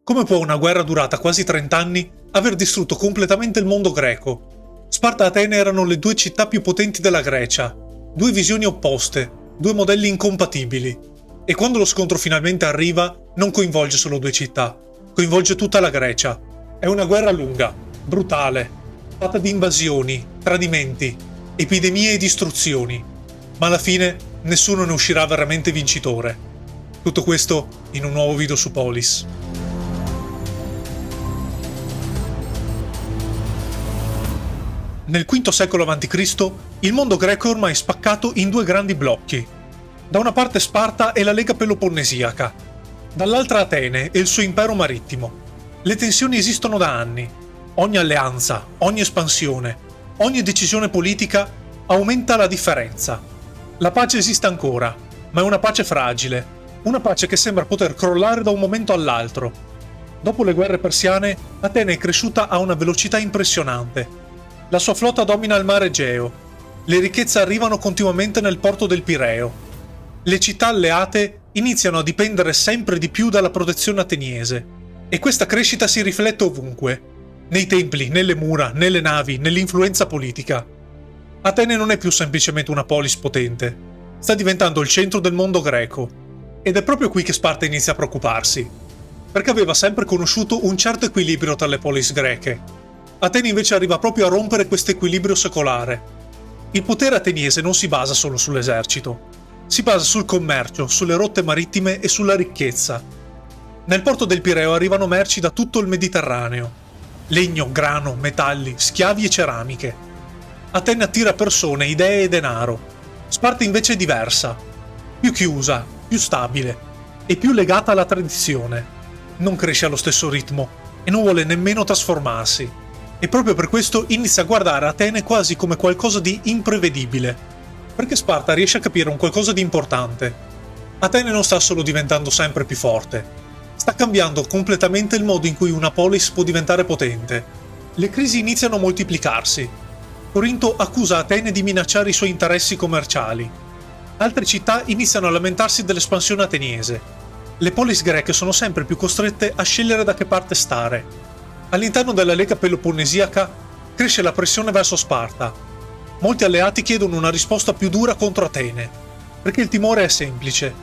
Come può una guerra durata quasi 30 anni aver distrutto completamente il mondo greco? Sparta e Atene erano le due città più potenti della Grecia, due visioni opposte, due modelli incompatibili. E quando lo scontro finalmente arriva, non coinvolge solo due città, coinvolge tutta la Grecia. È una guerra lunga, brutale, fatta di invasioni, tradimenti, epidemie e distruzioni. Ma alla fine nessuno ne uscirà veramente vincitore. Tutto questo in un nuovo video su Polis. Nel V secolo a.C. il mondo greco è ormai spaccato in due grandi blocchi. Da una parte Sparta e la Lega Peloponnesiaca, dall'altra Atene e il suo impero marittimo. Le tensioni esistono da anni. Ogni alleanza, ogni espansione, ogni decisione politica aumenta la differenza. La pace esiste ancora, ma è una pace fragile, una pace che sembra poter crollare da un momento all'altro. Dopo le guerre persiane, Atene è cresciuta a una velocità impressionante. La sua flotta domina il mare Egeo. Le ricchezze arrivano continuamente nel porto del Pireo. Le città alleate iniziano a dipendere sempre di più dalla protezione ateniese. E questa crescita si riflette ovunque. Nei templi, nelle mura, nelle navi, nell'influenza politica. Atene non è più semplicemente una polis potente. Sta diventando il centro del mondo greco. Ed è proprio qui che Sparta inizia a preoccuparsi. Perché aveva sempre conosciuto un certo equilibrio tra le polis greche. Atene invece arriva proprio a rompere questo equilibrio secolare. Il potere ateniese non si basa solo sull'esercito, si basa sul commercio, sulle rotte marittime e sulla ricchezza. Nel porto del Pireo arrivano merci da tutto il Mediterraneo: legno, grano, metalli, schiavi e ceramiche. Atene attira persone, idee e denaro. Sparta invece è diversa, più chiusa, più stabile e più legata alla tradizione. Non cresce allo stesso ritmo e non vuole nemmeno trasformarsi. E proprio per questo inizia a guardare Atene quasi come qualcosa di imprevedibile, perché Sparta riesce a capire un qualcosa di importante. Atene non sta solo diventando sempre più forte, sta cambiando completamente il modo in cui una polis può diventare potente. Le crisi iniziano a moltiplicarsi. Corinto accusa Atene di minacciare i suoi interessi commerciali. Altre città iniziano a lamentarsi dell'espansione ateniese. Le polis greche sono sempre più costrette a scegliere da che parte stare. All'interno della Lega Peloponnesiaca cresce la pressione verso Sparta. Molti alleati chiedono una risposta più dura contro Atene, perché il timore è semplice.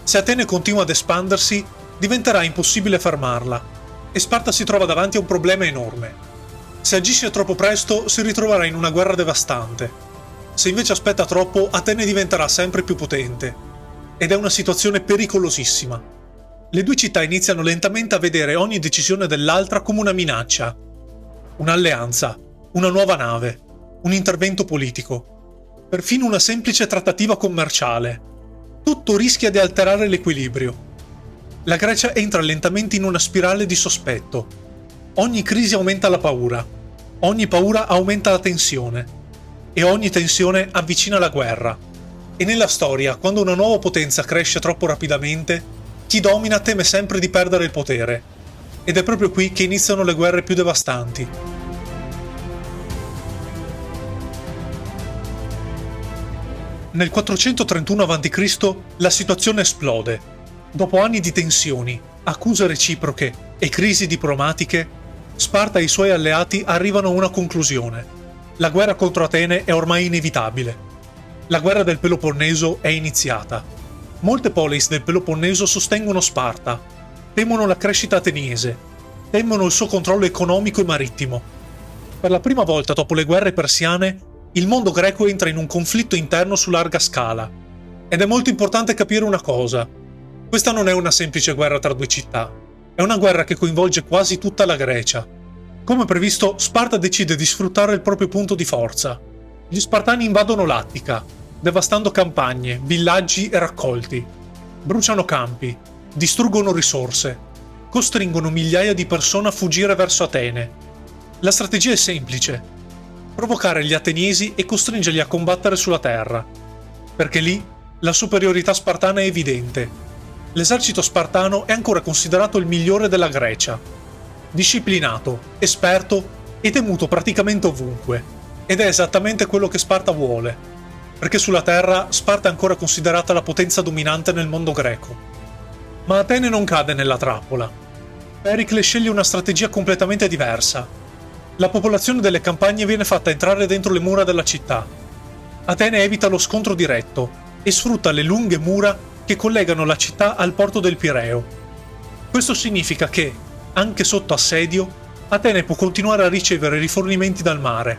Se Atene continua ad espandersi, diventerà impossibile fermarla, e Sparta si trova davanti a un problema enorme. Se agisce troppo presto, si ritroverà in una guerra devastante. Se invece aspetta troppo, Atene diventerà sempre più potente. Ed è una situazione pericolosissima. Le due città iniziano lentamente a vedere ogni decisione dell'altra come una minaccia. Un'alleanza, una nuova nave, un intervento politico, perfino una semplice trattativa commerciale. Tutto rischia di alterare l'equilibrio. La Grecia entra lentamente in una spirale di sospetto. Ogni crisi aumenta la paura, ogni paura aumenta la tensione, e ogni tensione avvicina la guerra. E nella storia, quando una nuova potenza cresce troppo rapidamente, chi domina teme sempre di perdere il potere, ed è proprio qui che iniziano le guerre più devastanti. Nel 431 a.C. la situazione esplode. Dopo anni di tensioni, accuse reciproche e crisi diplomatiche, Sparta e i suoi alleati arrivano a una conclusione. La guerra contro Atene è ormai inevitabile. La guerra del Peloponneso è iniziata. Molte polis del Peloponneso sostengono Sparta, temono la crescita ateniese, temono il suo controllo economico e marittimo. Per la prima volta dopo le guerre persiane, il mondo greco entra in un conflitto interno su larga scala. Ed è molto importante capire una cosa: questa non è una semplice guerra tra due città, è una guerra che coinvolge quasi tutta la Grecia. Come previsto, Sparta decide di sfruttare il proprio punto di forza. Gli Spartani invadono l'Attica, devastando campagne, villaggi e raccolti. Bruciano campi, distruggono risorse, costringono migliaia di persone a fuggire verso Atene. La strategia è semplice: provocare gli ateniesi e costringerli a combattere sulla terra, perché lì la superiorità spartana è evidente. L'esercito spartano è ancora considerato il migliore della Grecia. Disciplinato, esperto e temuto praticamente ovunque. Ed è esattamente quello che Sparta vuole. Perché sulla terra Sparta è ancora considerata la potenza dominante nel mondo greco. Ma Atene non cade nella trappola. Pericle sceglie una strategia completamente diversa. La popolazione delle campagne viene fatta entrare dentro le mura della città. Atene evita lo scontro diretto e sfrutta le lunghe mura che collegano la città al porto del Pireo. Questo significa che, anche sotto assedio, Atene può continuare a ricevere rifornimenti dal mare.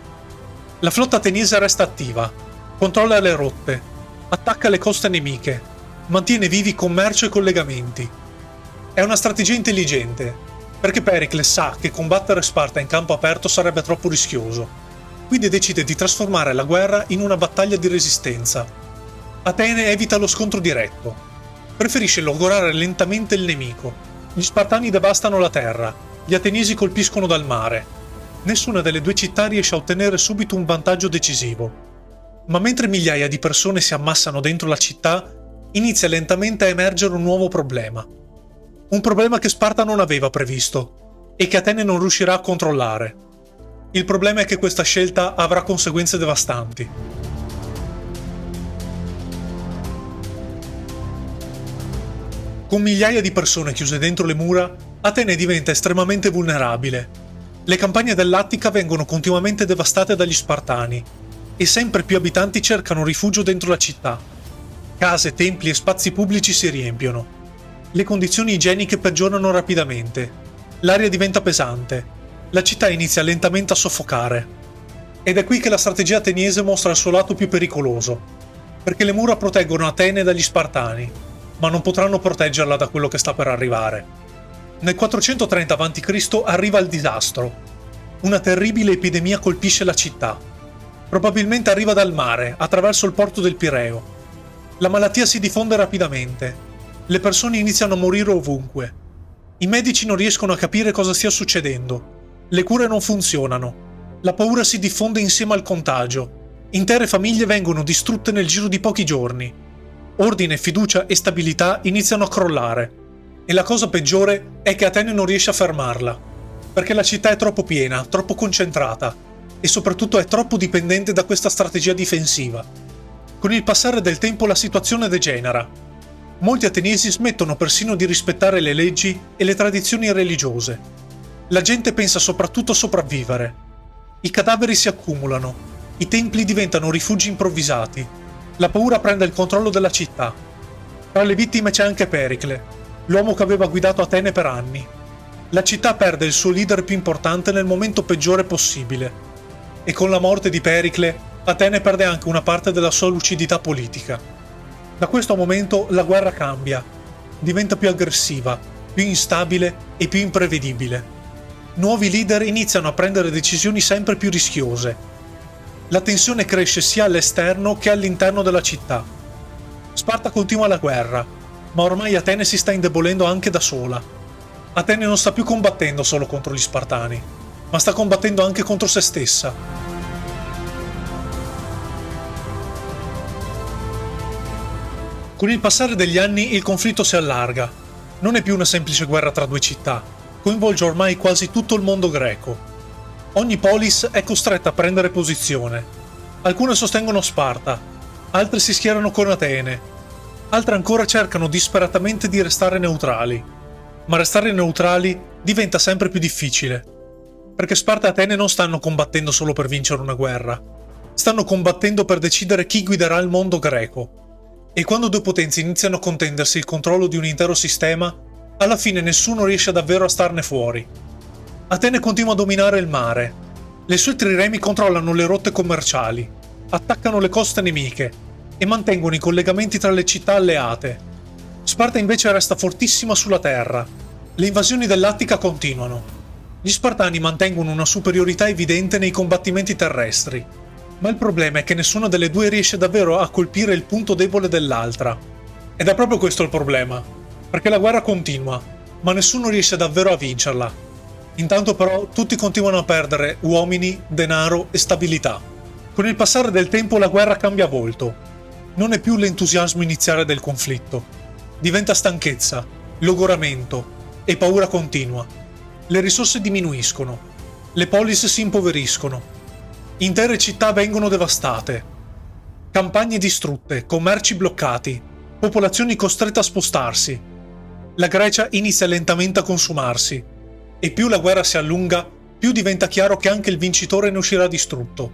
La flotta ateniese resta attiva, controlla le rotte, attacca le coste nemiche, mantiene vivi commercio e collegamenti. È una strategia intelligente, perché Pericle sa che combattere Sparta in campo aperto sarebbe troppo rischioso, quindi decide di trasformare la guerra in una battaglia di resistenza. Atene evita lo scontro diretto, preferisce logorare lentamente il nemico. Gli Spartani devastano la terra, gli ateniesi colpiscono dal mare. Nessuna delle due città riesce a ottenere subito un vantaggio decisivo. Ma mentre migliaia di persone si ammassano dentro la città, inizia lentamente a emergere un nuovo problema. Un problema che Sparta non aveva previsto e che Atene non riuscirà a controllare. Il problema è che questa scelta avrà conseguenze devastanti. Con migliaia di persone chiuse dentro le mura, Atene diventa estremamente vulnerabile. Le campagne dell'Attica vengono continuamente devastate dagli Spartani e sempre più abitanti cercano rifugio dentro la città. Case, templi e spazi pubblici si riempiono. Le condizioni igieniche peggiorano rapidamente. L'aria diventa pesante. La città inizia lentamente a soffocare. Ed è qui che la strategia ateniese mostra il suo lato più pericoloso, perché le mura proteggono Atene dagli Spartani, ma non potranno proteggerla da quello che sta per arrivare. Nel 430 a.C. arriva il disastro. Una terribile epidemia colpisce la città. Probabilmente arriva dal mare, attraverso il porto del Pireo. La malattia si diffonde rapidamente. Le persone iniziano a morire ovunque. I medici non riescono a capire cosa stia succedendo. Le cure non funzionano. La paura si diffonde insieme al contagio. Intere famiglie vengono distrutte nel giro di pochi giorni. Ordine, fiducia e stabilità iniziano a crollare. E la cosa peggiore è che Atene non riesce a fermarla, perché la città è troppo piena, troppo concentrata e soprattutto è troppo dipendente da questa strategia difensiva. Con il passare del tempo la situazione degenera. Molti ateniesi smettono persino di rispettare le leggi e le tradizioni religiose. La gente pensa soprattutto a sopravvivere. I cadaveri si accumulano, i templi diventano rifugi improvvisati, la paura prende il controllo della città. Tra le vittime c'è anche Pericle, l'uomo che aveva guidato Atene per anni. La città perde il suo leader più importante nel momento peggiore possibile. E con la morte di Pericle, Atene perde anche una parte della sua lucidità politica. Da questo momento la guerra cambia, diventa più aggressiva, più instabile e più imprevedibile. Nuovi leader iniziano a prendere decisioni sempre più rischiose. La tensione cresce sia all'esterno che all'interno della città. Sparta continua la guerra, ma ormai Atene si sta indebolendo anche da sola. Atene non sta più combattendo solo contro gli Spartani, ma sta combattendo anche contro se stessa. Con il passare degli anni il conflitto si allarga. Non è più una semplice guerra tra due città, coinvolge ormai quasi tutto il mondo greco. Ogni polis è costretta a prendere posizione. Alcune sostengono Sparta, altre si schierano con Atene, altre ancora cercano disperatamente di restare neutrali. Ma restare neutrali diventa sempre più difficile, perché Sparta e Atene non stanno combattendo solo per vincere una guerra, stanno combattendo per decidere chi guiderà il mondo greco. E quando due potenze iniziano a contendersi il controllo di un intero sistema, alla fine nessuno riesce davvero a starne fuori. Atene continua a dominare il mare. Le sue triremi controllano le rotte commerciali, attaccano le coste nemiche e mantengono i collegamenti tra le città alleate. Sparta invece resta fortissima sulla terra. Le invasioni dell'Attica continuano. Gli Spartani mantengono una superiorità evidente nei combattimenti terrestri. Ma il problema è che nessuna delle due riesce davvero a colpire il punto debole dell'altra. Ed è proprio questo il problema, perché la guerra continua, ma nessuno riesce davvero a vincerla. Intanto però tutti continuano a perdere uomini, denaro e stabilità. Con il passare del tempo la guerra cambia volto. Non è più l'entusiasmo iniziale del conflitto. Diventa stanchezza, logoramento e paura continua. Le risorse diminuiscono. Le polis si impoveriscono. Intere città vengono devastate, campagne distrutte, commerci bloccati, popolazioni costrette a spostarsi. La Grecia inizia lentamente a consumarsi E più la guerra si allunga, più diventa chiaro che anche il vincitore ne uscirà distrutto.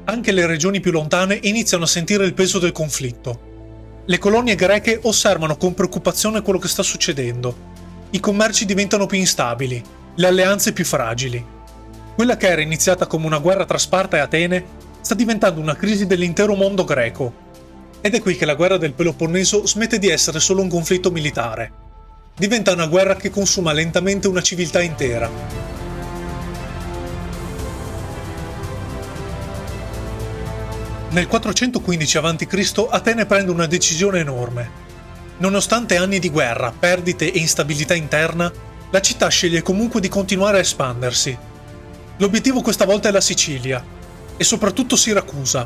Anche le regioni più lontane iniziano a sentire il peso del conflitto. Le colonie greche osservano con preoccupazione quello che sta succedendo. I commerci diventano più instabili, le alleanze più fragili. Quella che era iniziata come una guerra tra Sparta e Atene sta diventando una crisi dell'intero mondo greco. Ed è qui che la guerra del Peloponneso smette di essere solo un conflitto militare. Diventa una guerra che consuma lentamente una civiltà intera. Nel 415 a.C. Atene prende una decisione enorme. Nonostante anni di guerra, perdite e instabilità interna, la città sceglie comunque di continuare a espandersi. L'obiettivo questa volta è la Sicilia, e soprattutto Siracusa,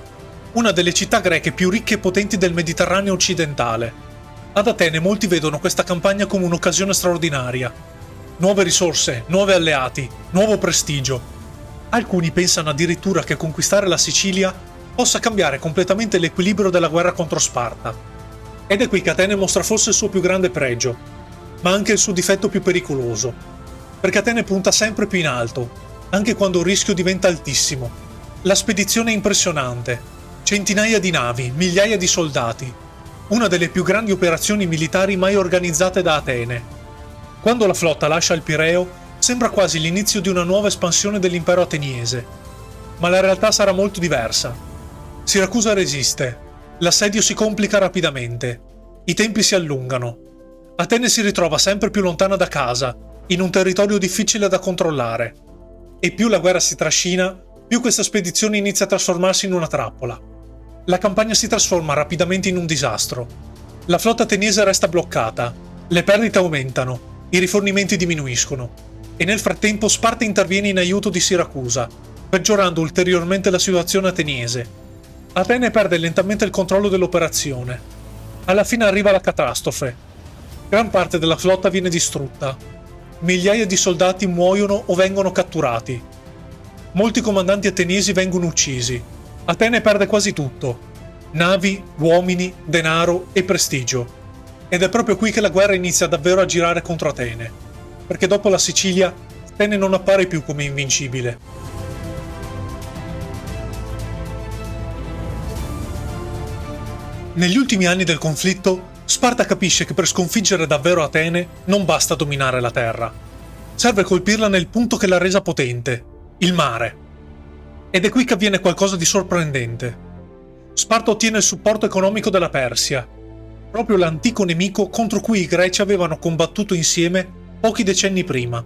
una delle città greche più ricche e potenti del Mediterraneo occidentale. Ad Atene molti vedono questa campagna come un'occasione straordinaria. Nuove risorse, nuovi alleati, nuovo prestigio. Alcuni pensano addirittura che conquistare la Sicilia possa cambiare completamente l'equilibrio della guerra contro Sparta. Ed è qui che Atene mostra forse il suo più grande pregio, ma anche il suo difetto più pericoloso, perché Atene punta sempre più in alto, anche quando il rischio diventa altissimo. La spedizione è impressionante, centinaia di navi, migliaia di soldati, una delle più grandi operazioni militari mai organizzate da Atene. Quando la flotta lascia il Pireo, sembra quasi l'inizio di una nuova espansione dell'impero ateniese, ma la realtà sarà molto diversa. Siracusa resiste, l'assedio si complica rapidamente, i tempi si allungano. Atene si ritrova sempre più lontana da casa, in un territorio difficile da controllare. E più la guerra si trascina, più questa spedizione inizia a trasformarsi in una trappola. La campagna si trasforma rapidamente in un disastro. La flotta ateniese resta bloccata, le perdite aumentano, i rifornimenti diminuiscono, e nel frattempo Sparta interviene in aiuto di Siracusa, peggiorando ulteriormente la situazione ateniese. Atene perde lentamente il controllo dell'operazione. Alla fine arriva la catastrofe. Gran parte della flotta viene distrutta. Migliaia di soldati muoiono o vengono catturati. Molti comandanti ateniesi vengono uccisi. Atene perde quasi tutto: navi, uomini, denaro e prestigio. Ed è proprio qui che la guerra inizia davvero a girare contro Atene, perché dopo la Sicilia, Atene non appare più come invincibile. Negli ultimi anni del conflitto, Sparta capisce che per sconfiggere davvero Atene non basta dominare la terra. Serve colpirla nel punto che l'ha resa potente, il mare. Ed è qui che avviene qualcosa di sorprendente. Sparta ottiene il supporto economico della Persia, proprio l'antico nemico contro cui i greci avevano combattuto insieme pochi decenni prima.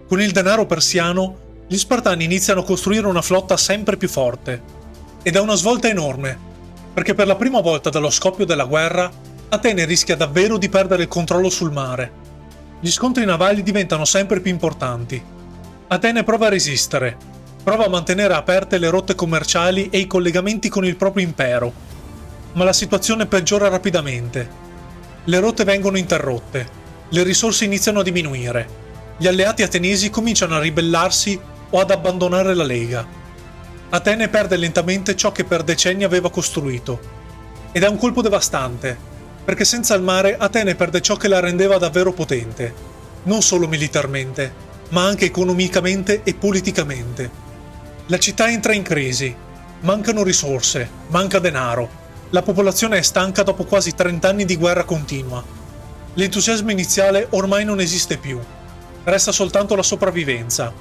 Con il denaro persiano, gli spartani iniziano a costruire una flotta sempre più forte. Ed è una svolta enorme, perché per la prima volta dallo scoppio della guerra, Atene rischia davvero di perdere il controllo sul mare. Gli scontri navali diventano sempre più importanti. Atene prova a resistere, prova a mantenere aperte le rotte commerciali e i collegamenti con il proprio impero, ma la situazione peggiora rapidamente. Le rotte vengono interrotte, le risorse iniziano a diminuire, gli alleati ateniesi cominciano a ribellarsi o ad abbandonare la lega. Atene perde lentamente ciò che per decenni aveva costruito. Ed è un colpo devastante, perché senza il mare Atene perde ciò che la rendeva davvero potente, non solo militarmente, ma anche economicamente e politicamente. La città entra in crisi, mancano risorse, manca denaro, la popolazione è stanca dopo quasi 30 anni di guerra continua. L'entusiasmo iniziale ormai non esiste più, resta soltanto la sopravvivenza.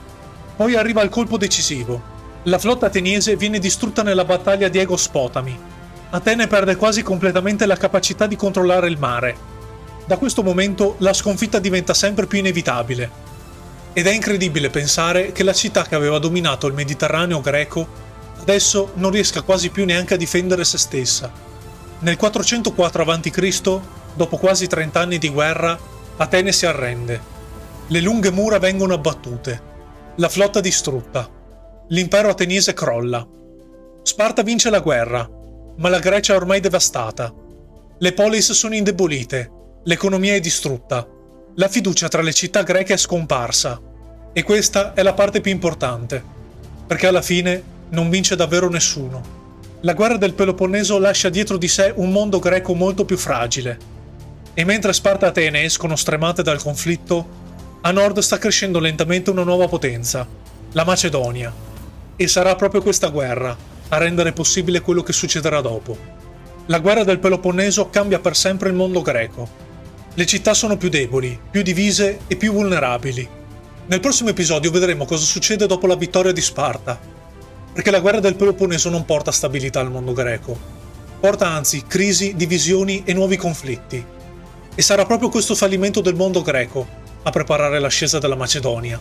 Poi arriva il colpo decisivo. La flotta ateniese viene distrutta nella battaglia di Egospotami. Atene perde quasi completamente la capacità di controllare il mare. Da questo momento la sconfitta diventa sempre più inevitabile. Ed è incredibile pensare che la città che aveva dominato il Mediterraneo greco adesso non riesca quasi più neanche a difendere se stessa. Nel 404 a.C., dopo quasi 30 anni di guerra, Atene si arrende. Le lunghe mura vengono abbattute. La flotta distrutta. L'impero ateniese crolla. Sparta vince la guerra, ma la Grecia è ormai devastata. Le polis sono indebolite, l'economia è distrutta, la fiducia tra le città greche è scomparsa. E questa è la parte più importante, perché alla fine non vince davvero nessuno. La guerra del Peloponneso lascia dietro di sé un mondo greco molto più fragile. E mentre Sparta e Atene escono stremate dal conflitto, A nord sta crescendo lentamente una nuova potenza, la Macedonia. E sarà proprio questa guerra a rendere possibile quello che succederà dopo. La guerra del Peloponneso cambia per sempre il mondo greco. Le città sono più deboli, più divise e più vulnerabili. Nel prossimo episodio vedremo cosa succede dopo la vittoria di Sparta. Perché la guerra del Peloponneso non porta stabilità al mondo greco. Porta anzi crisi, divisioni e nuovi conflitti. E sarà proprio questo fallimento del mondo greco a preparare l'ascesa della Macedonia.